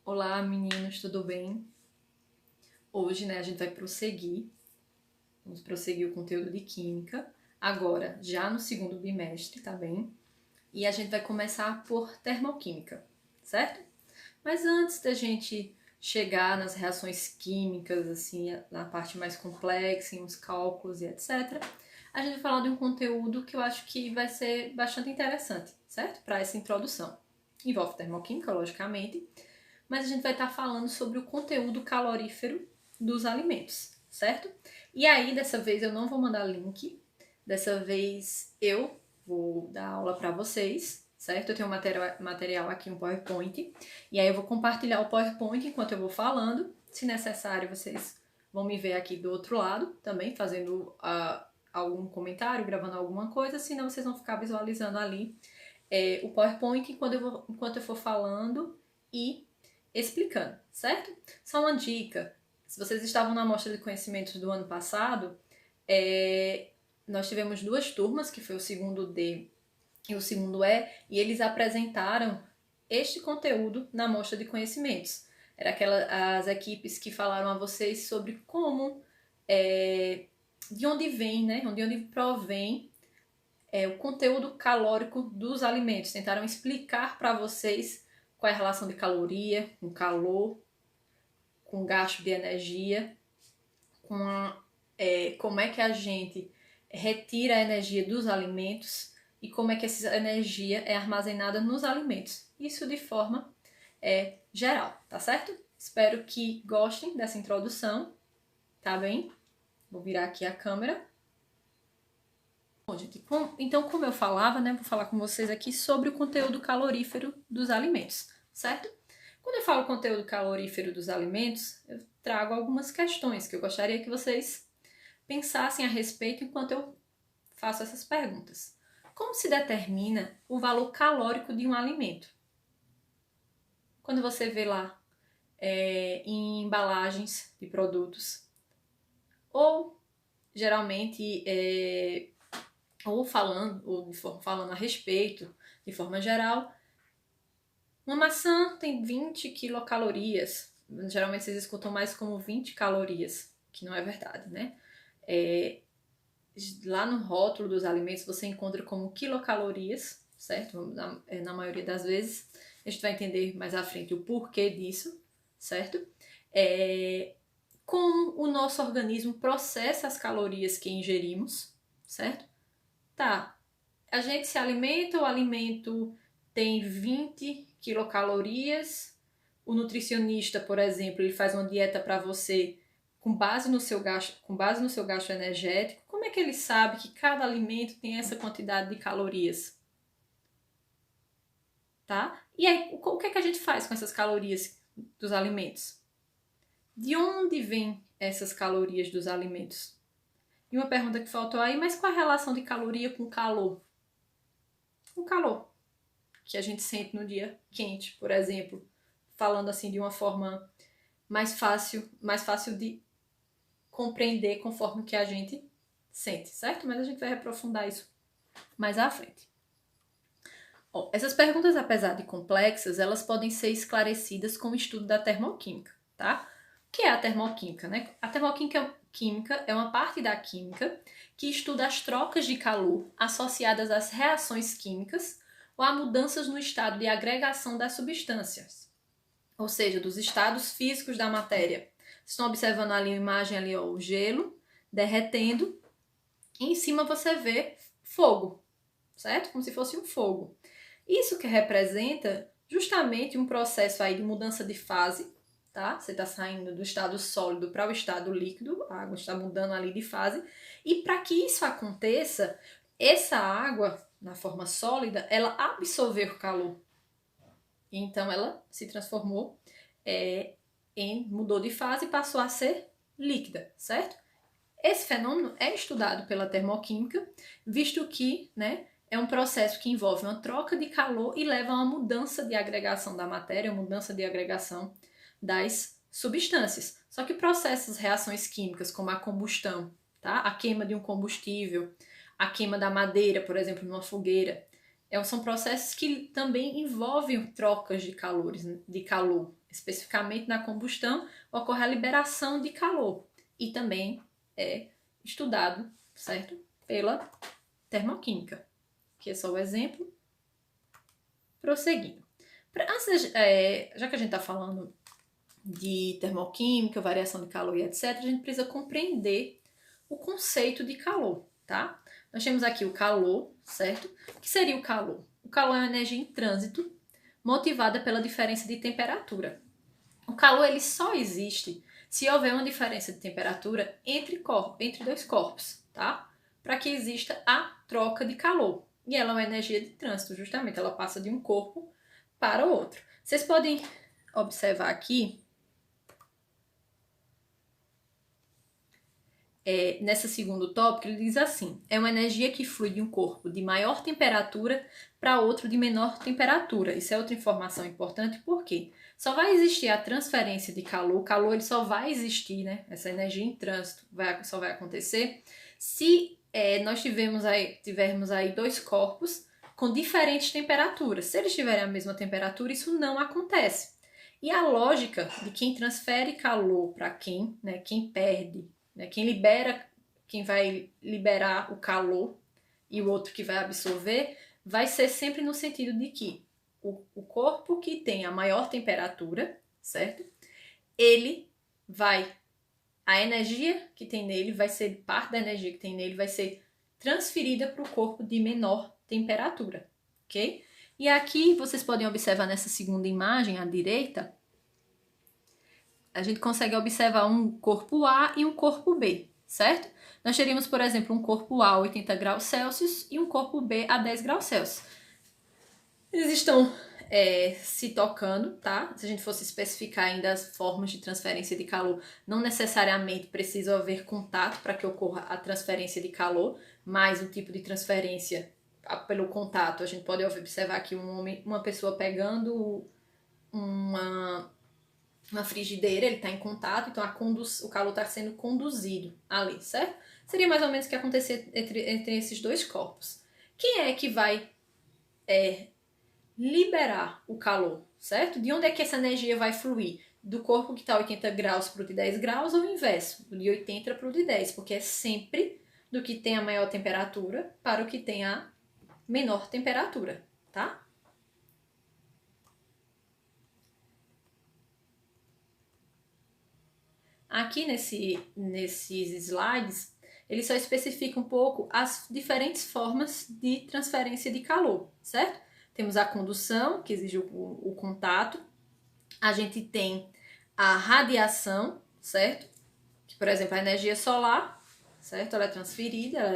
Olá, meninos, tudo bem? Hoje, a gente vai vamos prosseguir o conteúdo de Química, agora, já no segundo bimestre, tá bem? E a gente vai começar por Termoquímica, certo? Mas antes da gente chegar nas reações químicas, assim, na parte mais complexa, em uns cálculos e etc., a gente vai falar de um conteúdo que eu acho que vai ser bastante interessante, certo? Para essa introdução. Envolve termoquímica, logicamente, mas a gente vai estar falando sobre o conteúdo calorífero dos alimentos, certo? E aí, dessa vez, eu não vou mandar link, dessa vez eu vou dar aula para vocês, certo? Eu tenho um material aqui, um PowerPoint, e aí eu vou compartilhar o PowerPoint enquanto eu vou falando. Se necessário, vocês vão me ver aqui do outro lado também, fazendo algum comentário, gravando alguma coisa, senão vocês vão ficar visualizando ali o PowerPoint enquanto eu for falando e explicando, certo? Só uma dica, se vocês estavam na amostra de conhecimentos do ano passado, nós tivemos duas turmas, que foi o segundo D e o segundo E, e eles apresentaram este conteúdo na amostra de conhecimentos. Era as equipes que falaram a vocês sobre como, de onde vem, né? De onde provém o conteúdo calórico dos alimentos. Tentaram explicar para vocês qual é a relação de caloria com calor, com gasto de energia, como é que a gente retira a energia dos alimentos e como é que essa energia é armazenada nos alimentos. Isso de forma geral, tá certo? Espero que gostem dessa introdução, tá bem? Vou virar aqui a câmera. Bom, gente, então, como eu falava, vou falar com vocês aqui sobre o conteúdo calorífero dos alimentos, certo? Quando eu falo conteúdo calorífero dos alimentos, eu trago algumas questões que eu gostaria que vocês pensassem a respeito enquanto eu faço essas perguntas. Como se determina o valor calórico de um alimento? Quando você vê lá em embalagens de produtos, ou geralmente ou falando a respeito, de forma geral, uma maçã tem 20 quilocalorias. Geralmente vocês escutam mais como 20 calorias, que não é verdade, né? Lá no rótulo dos alimentos você encontra como quilocalorias, certo? Na maioria das vezes. A gente vai entender mais à frente o porquê disso, certo? Como o nosso organismo processa as calorias que ingerimos, certo? Tá, a gente se alimenta, o alimento tem 20 quilocalorias. O nutricionista, por exemplo, ele faz uma dieta para você com base no seu gasto energético. Como é que ele sabe que cada alimento tem essa quantidade de calorias? Tá? E aí, o que é que a gente faz com essas calorias dos alimentos? De onde vêm essas calorias dos alimentos? E uma pergunta que faltou aí, mas qual a relação de caloria com calor? O calor que a gente sente no dia quente, por exemplo, falando assim de uma forma mais fácil de compreender conforme o que a gente sente, certo? Mas a gente vai aprofundar isso mais à frente. Essas perguntas, apesar de complexas, elas podem ser esclarecidas com o estudo da termoquímica, tá? O que é a termoquímica, né? A termoquímica é uma parte da química que estuda as trocas de calor associadas às reações químicas ou a mudanças no estado de agregação das substâncias, ou seja, dos estados físicos da matéria. Vocês estão observando ali a imagem ali, o gelo derretendo, e em cima você vê fogo, certo? Como se fosse um fogo. Isso que representa justamente um processo aí de mudança de fase, tá? Você está saindo do estado sólido para o estado líquido, a água está mudando ali de fase, e para que isso aconteça, essa água, na forma sólida, ela absorveu o calor. Então ela se transformou mudou de fase e passou a ser líquida, certo? Esse fenômeno é estudado pela termoquímica, visto que, é um processo que envolve uma troca de calor e leva a uma mudança de agregação da matéria, uma mudança de agregação das substâncias. Só que processos, reações químicas, como a combustão, tá? A queima de um combustível, a queima da madeira, por exemplo, numa fogueira, São processos que também envolvem trocas de calor. Especificamente na combustão, ocorre a liberação de calor. E também é estudado, certo? Pela termoquímica, que é só o exemplo. Prosseguindo. Já que a gente está falando de termoquímica, variação de calor e etc., a gente precisa compreender o conceito de calor, tá? Nós temos aqui o calor, certo? O que seria o calor? O calor é uma energia em trânsito motivada pela diferença de temperatura. O calor ele só existe se houver uma diferença de temperatura entre dois corpos, tá? Para que exista a troca de calor. E ela é uma energia de trânsito, justamente. Ela passa de um corpo para o outro. Vocês podem observar aqui, nesse segundo tópico, ele diz assim: é uma energia que flui de um corpo de maior temperatura para outro de menor temperatura. Isso é outra informação importante, porque só vai existir a transferência de calor, o calor ele só vai existir, né? Essa energia em trânsito só vai acontecer se nós tivermos aí dois corpos com diferentes temperaturas. Se eles tiverem a mesma temperatura, isso não acontece. E a lógica de quem transfere calor para quem, né, quem perde, né, quem vai liberar o calor e o outro que vai absorver, vai ser sempre no sentido de que o corpo que tem a maior temperatura, certo? A energia que tem nele parte da energia que tem nele vai ser transferida para o corpo de menor temperatura, ok? E aqui vocês podem observar nessa segunda imagem à direita, a gente consegue observar um corpo A e um corpo B, certo? Nós teríamos, por exemplo, um corpo A a 80 graus Celsius e um corpo B a 10 graus Celsius. Eles estão se tocando, tá? Se a gente fosse especificar ainda as formas de transferência de calor, não necessariamente precisa haver contato para que ocorra a transferência de calor, mas o tipo de transferência pelo contato, a gente pode observar aqui uma pessoa pegando uma frigideira, ele está em contato, então o calor está sendo conduzido ali, certo? Seria mais ou menos o que acontecer entre esses dois corpos. Quem é que vai liberar o calor, certo? De onde é que essa energia vai fluir? Do corpo que está a 80 graus para o de 10 graus ou o inverso? Do de 80 para o de 10, porque é sempre do que tem a maior temperatura para o que tem a menor temperatura, tá? Aqui nesses slides, ele só especifica um pouco as diferentes formas de transferência de calor, certo? Temos a condução, que exige o contato. A gente tem a radiação, certo? Que, por exemplo, a energia solar, certo? Ela é transferida,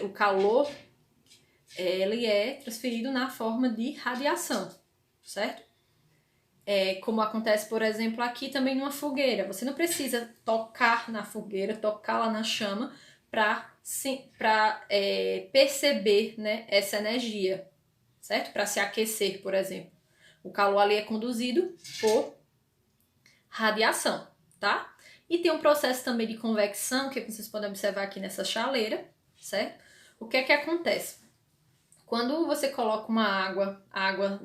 o calor, ele é transferido na forma de radiação, certo? Como acontece, por exemplo, aqui também numa fogueira. Você não precisa tocar na fogueira, tocar lá na chama para perceber, né, essa energia, certo? Para se aquecer, por exemplo. O calor ali é conduzido por radiação, tá? E tem um processo também de convecção, que vocês podem observar aqui nessa chaleira, certo? O que é que acontece? Quando você coloca uma água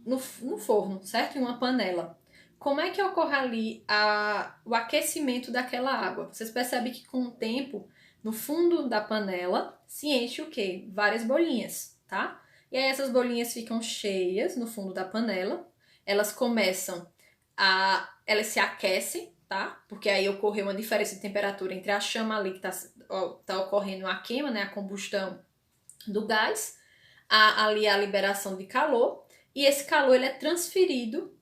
no forno, certo? Em uma panela. Como é que ocorre ali o aquecimento daquela água? Vocês percebem que com o tempo, no fundo da panela, se enche o quê? Várias bolinhas, tá? E aí essas bolinhas ficam cheias no fundo da panela, elas elas se aquecem, tá? Porque aí ocorreu uma diferença de temperatura entre a chama ali que tá ocorrendo a queima, né? A combustão do gás, ali a liberação de calor, e esse calor ele é transferido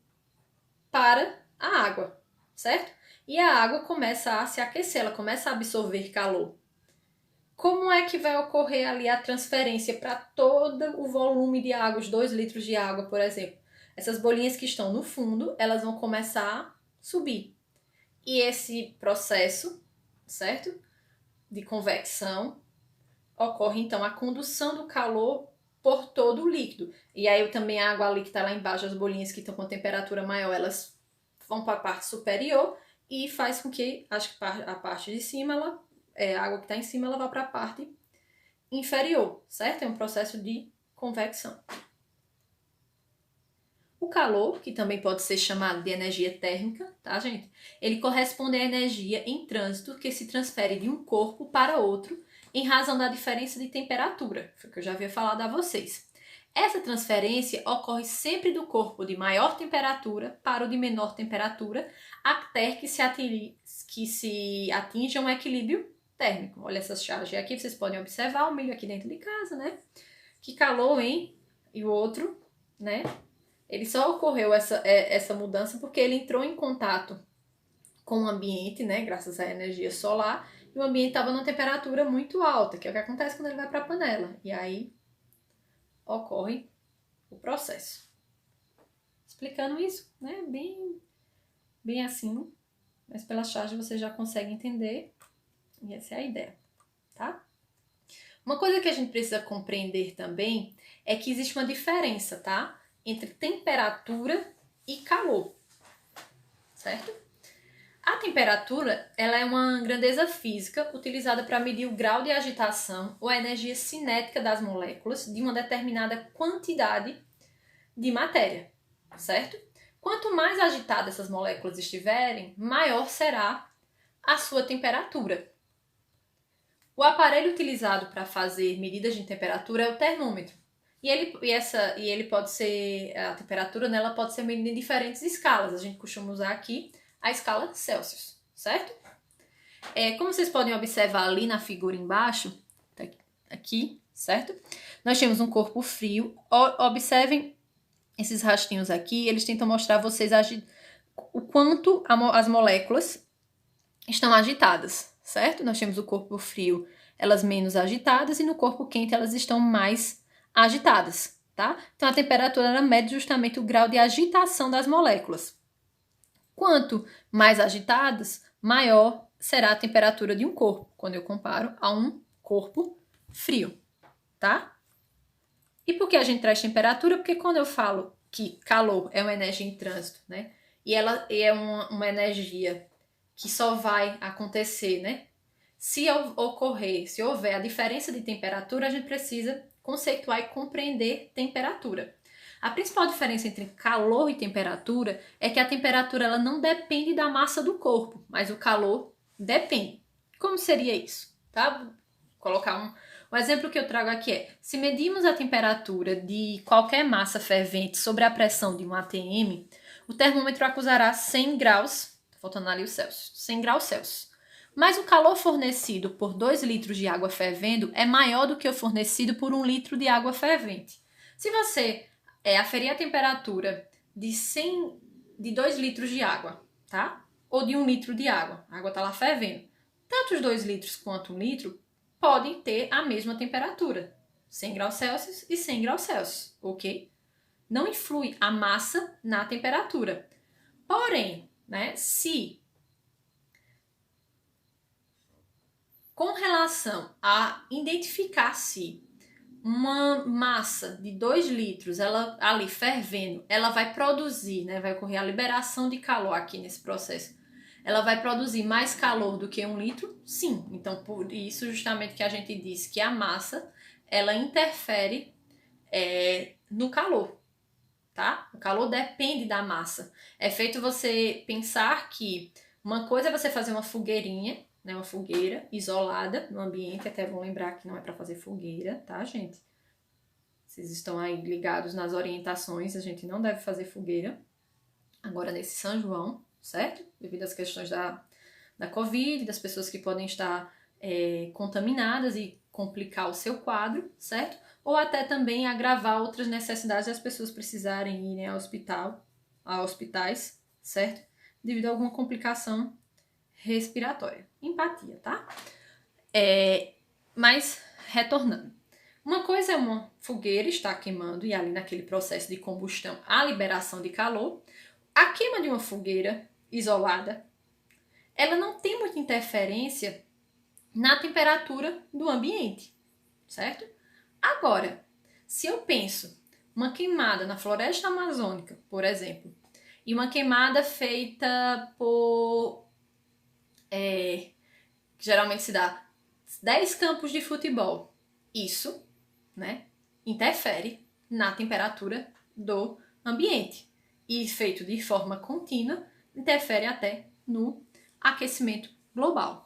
para a água, certo? E a água começa a se aquecer, ela começa a absorver calor. Como é que vai ocorrer ali a transferência para todo o volume de água, os 2 litros de água, por exemplo? Essas bolinhas que estão no fundo, elas vão começar a subir. E esse processo, certo? De convecção, ocorre então a condução do calor por todo o líquido. E aí também a água ali que está lá embaixo, as bolinhas que estão com temperatura maior, elas vão para a parte superior e faz com que a parte de cima, a água que está em cima, ela vá para a parte inferior, certo? É um processo de convecção. O calor, que também pode ser chamado de energia térmica, tá, gente? Ele corresponde à energia em trânsito que se transfere de um corpo para outro em razão da diferença de temperatura, foi o que eu já havia falado a vocês. Essa transferência ocorre sempre do corpo de maior temperatura para o de menor temperatura, até que se atinja um equilíbrio térmico. Olha essas charges aqui, vocês podem observar o milho aqui dentro de casa, né? Que calor, hein? E o outro, né? Ele só ocorreu essa mudança porque ele entrou em contato com o ambiente, né? Graças à energia solar. E o ambiente estava numa temperatura muito alta, que é o que acontece quando ele vai para a panela. E aí ocorre o processo. Explicando isso, né? Bem assim. Mas pela charge você já consegue entender. E essa é a ideia, tá? Uma coisa que a gente precisa compreender também é que existe uma diferença, tá? Entre temperatura e calor, certo? A temperatura, ela é uma grandeza física utilizada para medir o grau de agitação ou a energia cinética das moléculas de uma determinada quantidade de matéria, certo? Quanto mais agitadas essas moléculas estiverem, maior será a sua temperatura. O aparelho utilizado para fazer medidas de temperatura é o termômetro. E ele pode ser, a temperatura nela pode ser medida em diferentes escalas. A gente costuma usar aqui a escala Celsius, certo? Como vocês podem observar ali na figura embaixo, aqui, certo? Nós temos um corpo frio. Observem esses rastinhos aqui, eles tentam mostrar a vocês o quanto as moléculas estão agitadas, certo? Nós temos o corpo frio, elas menos agitadas, e no corpo quente elas estão mais agitadas, tá? Então a temperatura ela mede justamente o grau de agitação das moléculas. Quanto mais agitadas, maior será a temperatura de um corpo, quando eu comparo a um corpo frio, tá? E por que a gente traz temperatura? Porque quando eu falo que calor é uma energia em trânsito, né? E ela é uma energia que só vai acontecer, né? Se houver a diferença de temperatura, a gente precisa conceituar e compreender temperatura. A principal diferença entre calor e temperatura é que a temperatura ela não depende da massa do corpo, mas o calor depende. Como seria isso? Tá? Vou colocar um exemplo que eu trago aqui é, se medirmos a temperatura de qualquer massa fervente sobre a pressão de um atm, o termômetro acusará 100 graus, tá faltando ali o Celsius, 100 graus Celsius. Mas o calor fornecido por 2 litros de água fervendo é maior do que o fornecido por 1 litro de água fervente. Se você aferir a temperatura de 2 litros de água, tá? Ou de 1 litro de água, a água está lá fervendo. Tanto os 2 litros quanto 1 litro podem ter a mesma temperatura, 100 graus Celsius e 100 graus Celsius, ok? Não influi a massa na temperatura. Porém, né, se com relação a identificar se uma massa de 2 litros, ela ali fervendo, ela vai produzir, né, vai ocorrer a liberação de calor aqui nesse processo. Ela vai produzir mais calor do que 1 litro? Sim. Então, por isso justamente que a gente diz que a massa, ela interfere no calor, tá? O calor depende da massa. É feito você pensar que uma coisa é você fazer uma fogueirinha, né, uma fogueira isolada no ambiente, até vão lembrar que não é para fazer fogueira, tá, gente? Vocês estão aí ligados nas orientações, a gente não deve fazer fogueira agora nesse São João, certo? Devido às questões da Covid, das pessoas que podem estar contaminadas e complicar o seu quadro, certo? Ou até também agravar outras necessidades das pessoas precisarem ir a hospitais, certo? Devido a alguma complicação respiratória. Empatia, tá? Mas, retornando. Uma coisa é uma fogueira estar queimando e ali naquele processo de combustão a liberação de calor. A queima de uma fogueira isolada, ela não tem muita interferência na temperatura do ambiente, certo? Agora, se eu penso uma queimada na floresta amazônica, por exemplo, e uma queimada feita por... geralmente se dá 10 campos de futebol isso, né, interfere na temperatura do ambiente. E feito de forma contínua, interfere até no aquecimento global.